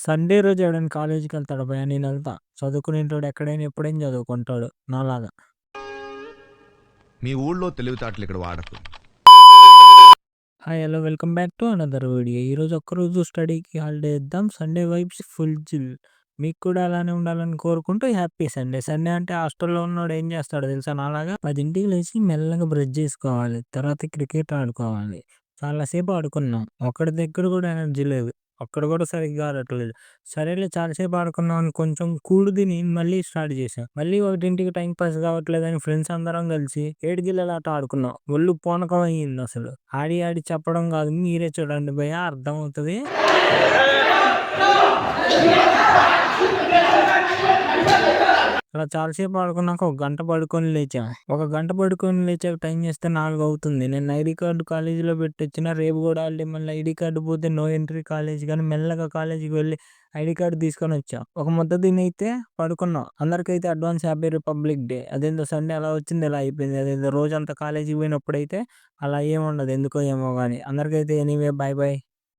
Sunday రోజు ఎవడైనా కాలేజీకెళ్తాడా భయ్యా? నేనెళ్తా. చదువుకునేటోడు ఎక్కడైనా ఎప్పుడైనా చదువుకుంటాడు నాలాగా. మీ ఊళ్ళో తెలివితేటలు ఇక్కడ వాడకు. Hi hello welcome back to another video. ఈరోజు ఒక్కరోజు స్టడీకి హాలిడే ఇద్దాం. Sunday vibes full chill. మీకు కూడా అలానే ఉండాలని కోరుకుంటూ హ్యాపీ సండే. సండే అంటే హాస్టల్‌లో ఉన్నోడు ఏం చేస్తాడో తెలుసా నాలాగా? 10కి లేచి మెల్లగా బ్రష్ చేసుకోవాలి. తర్వాత క్రికెట్ ఆడుకోవాలి. చాలా సేపు ఆడుకున్నాం. ఒక్కడి దగ్గర కూడా ఎనర్జీ లేదు. ఒక్కడు కూడా సరిగ్గా ఆడట్లేదు. సరేలే చాలా సేపు ఆడుకున్నాం అని కొంచెం కూడు తిని మళ్ళీ స్టార్ట్ చేశాం. మళ్ళీ 1కి టైం పాస్ కావట్లేదని ఫ్రెండ్స్ అందరం కలిసి ఏడుగిల్లలాట ఆడుకున్నాం. ఒళ్ళు పూనకం అయ్యిందసలు. ఆడి ఆడి చెప్పడం కాదు, మీరే చూడండి భయ్యా అర్థమవుతది. అలా చాలా సేపు ఆడుకున్నాక ఒక గంట పడుకొని లేచాం. ఒక గంట పడుకొని లేచాక టైం చేస్తే 4 అవుతుంది. నేను ఐడీ కార్డ్ కాలేజీలో పెట్టొచ్చిన. రేపు కూడా హాలిడే. మళ్ళీ ఐడీ కార్డ్ పోతే నో ఎంట్రీ కాలేజ్ కానీ మెల్లగా కాలేజీకి వెళ్ళి ఐడీ కార్డ్ తీసుకొని వచ్చా. ఒక ముద్ద తినైతే పడుకున్నాం. అందరికైతే అడ్వాన్స్ హ్యాపీ రిపబ్లిక్ డే. అదేందో సండే అలా వచ్చింది ఇలా అయిపోయింది. అదేందో రోజంతా కాలేజీకి పోయినప్పుడైతే అలా ఏముండదు ఎందుకో ఏమో కానీ. అందరికైతే ఎనీవే బాయ్ బాయ్.